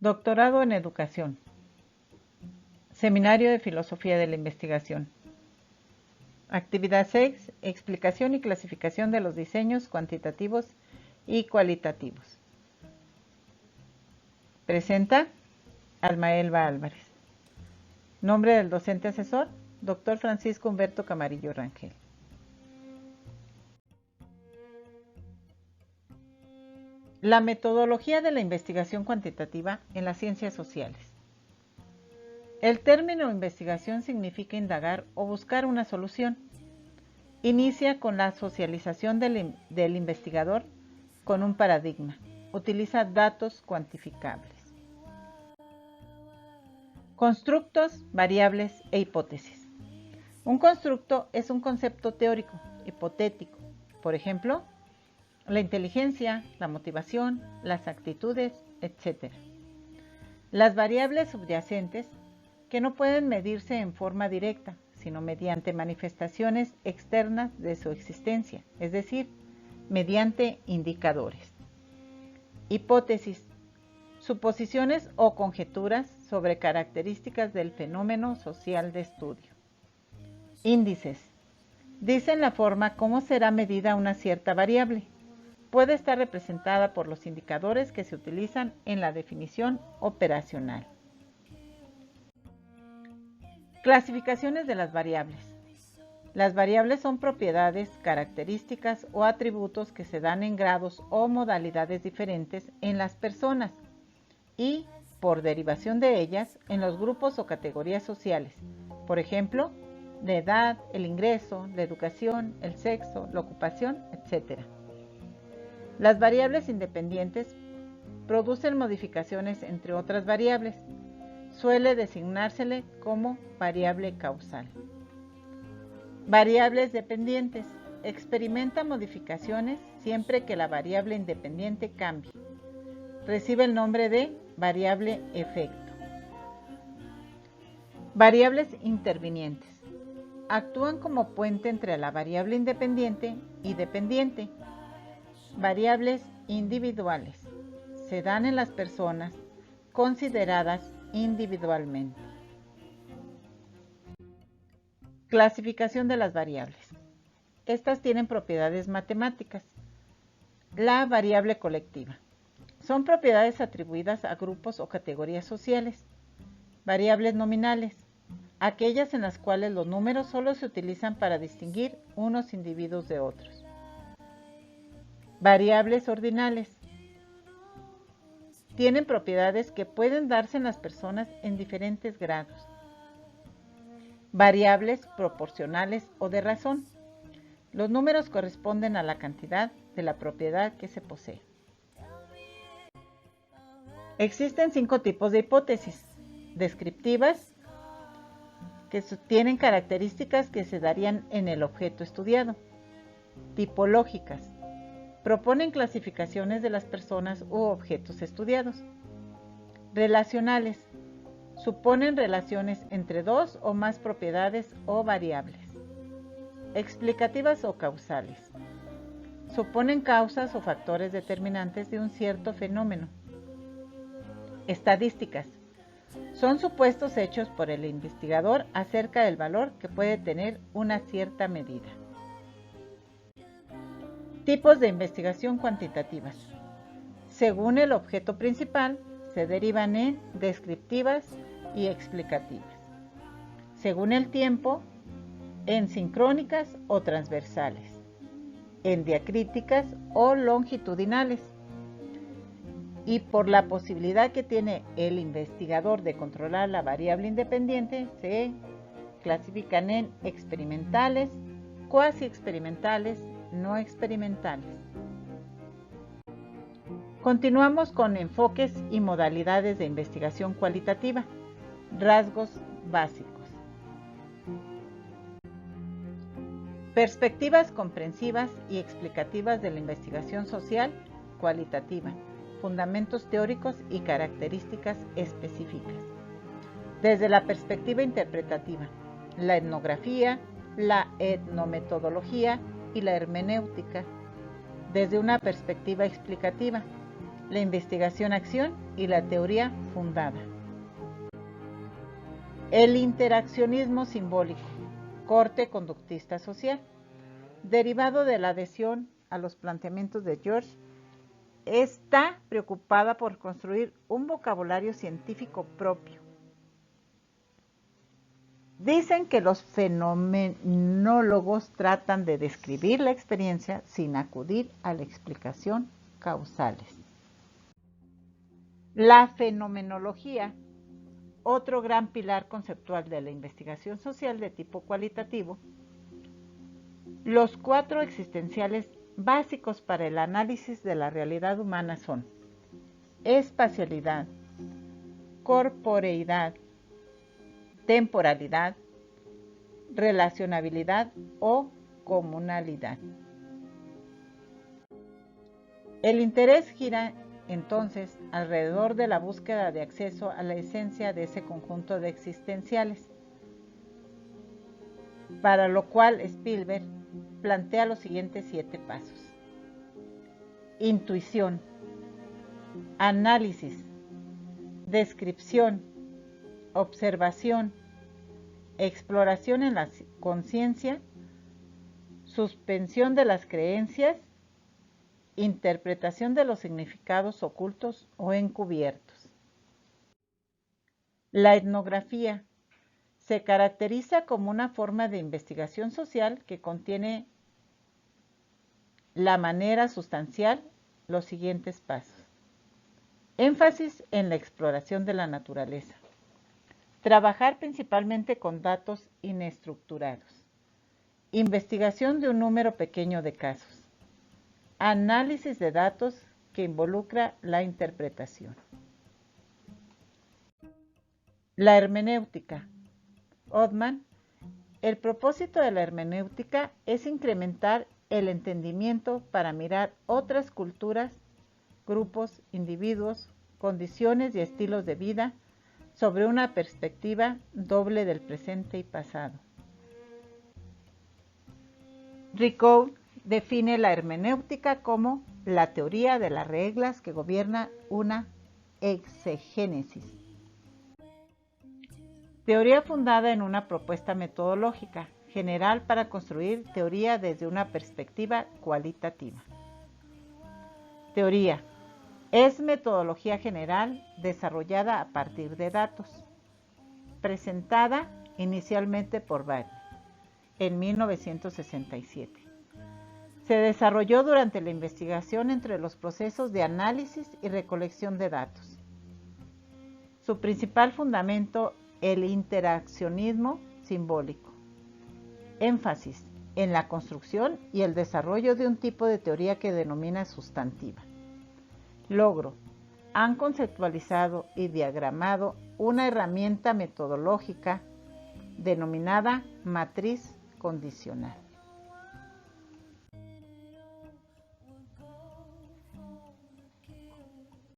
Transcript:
Doctorado en Educación. Seminario de Filosofía de la Investigación. Actividad 6. Explicación y clasificación de los diseños cuantitativos y cualitativos. Presenta Almaelba Álvarez. Nombre del docente asesor, Dr. Francisco Humberto Camarillo Rangel. La metodología de la investigación cuantitativa en las ciencias sociales. El término investigación significa indagar o buscar una solución. Inicia con la socialización del investigador con un paradigma. Utiliza datos cuantificables. Constructos, variables e hipótesis. Un constructo es un concepto teórico, hipotético. Por ejemplo, la inteligencia, la motivación, las actitudes, etc. Las variables subyacentes, que no pueden medirse en forma directa, sino mediante manifestaciones externas de su existencia, es decir, mediante indicadores. Hipótesis, suposiciones o conjeturas sobre características del fenómeno social de estudio. Índices, dicen la forma cómo será medida una cierta variable. Puede estar representada por los indicadores que se utilizan en la definición operacional. Clasificaciones de las variables. Las variables son propiedades, características o atributos que se dan en grados o modalidades diferentes en las personas y, por derivación de ellas, en los grupos o categorías sociales. Por ejemplo, la edad, el ingreso, la educación, el sexo, la ocupación, etc. Las variables independientes producen modificaciones entre otras variables. Suele designársele como variable causal. Variables dependientes. Experimenta modificaciones siempre que la variable independiente cambie. Recibe el nombre de variable efecto. Variables intervinientes. Actúan como puente entre la variable independiente y dependiente. Variables individuales. Se dan en las personas consideradas individualmente. Clasificación de las variables. Estas tienen propiedades matemáticas. La variable colectiva. Son propiedades atribuidas a grupos o categorías sociales. Variables nominales. Aquellas en las cuales los números solo se utilizan para distinguir unos individuos de otros. Variables ordinales. Tienen propiedades que pueden darse en las personas en diferentes grados. Variables proporcionales o de razón. Los números corresponden a la cantidad de la propiedad que se posee. Existen 5 tipos de hipótesis. Descriptivas, que tienen características que se darían en el objeto estudiado. Tipológicas. Proponen clasificaciones de las personas u objetos estudiados. Relacionales. Suponen relaciones entre dos o más propiedades o variables. Explicativas o causales. Suponen causas o factores determinantes de un cierto fenómeno. Estadísticas. Son supuestos hechos por el investigador acerca del valor que puede tener una cierta medida. Tipos de investigación cuantitativas. Según el objeto principal, se derivan en descriptivas y explicativas. Según el tiempo, en sincrónicas o transversales, en diacríticas o longitudinales. Y por la posibilidad que tiene el investigador de controlar la variable independiente, se clasifican en experimentales, cuasi experimentales, no experimentales. Continuamos con enfoques y modalidades de investigación cualitativa. Rasgos básicos. Perspectivas comprensivas y explicativas de la investigación social cualitativa. Fundamentos teóricos y características específicas. Desde la perspectiva interpretativa, la etnografía, la etnometodología y la hermenéutica. Desde una perspectiva explicativa, la investigación-acción y la teoría fundada. El interaccionismo simbólico, corte conductista social, derivado de la adhesión a los planteamientos de George, está preocupada por construir un vocabulario científico propio. Dicen que los fenomenólogos tratan de describir la experiencia sin acudir a la explicación causales. La fenomenología, otro gran pilar conceptual de la investigación social de tipo cualitativo, los 4 existenciales básicos para el análisis de la realidad humana son espacialidad, corporeidad, temporalidad, relacionabilidad o comunalidad. El interés gira entonces alrededor de la búsqueda de acceso a la esencia de ese conjunto de existenciales, para lo cual Spielberg plantea los siguientes 7 pasos. Intuición, análisis, descripción, observación, exploración en la conciencia, suspensión de las creencias, interpretación de los significados ocultos o encubiertos. La etnografía se caracteriza como una forma de investigación social que contiene la manera sustancial los siguientes pasos. Énfasis en la exploración de la naturaleza. Trabajar principalmente con datos inestructurados. Investigación de un número pequeño de casos. Análisis de datos que involucra la interpretación. La hermenéutica. Othman, el propósito de la hermenéutica es incrementar el entendimiento para mirar otras culturas, grupos, individuos, condiciones y estilos de vida sobre una perspectiva doble del presente y pasado. Ricoeur define la hermenéutica como la teoría de las reglas que gobierna una exegénesis. Teoría fundada en una propuesta metodológica general para construir teoría desde una perspectiva cualitativa. Teoría es metodología general desarrollada a partir de datos, presentada inicialmente por Barney en 1967. Se desarrolló durante la investigación entre los procesos de análisis y recolección de datos. Su principal fundamento, el interaccionismo simbólico. Énfasis en la construcción y el desarrollo de un tipo de teoría que denomina sustantiva. Logro. Han conceptualizado y diagramado una herramienta metodológica denominada matriz condicional.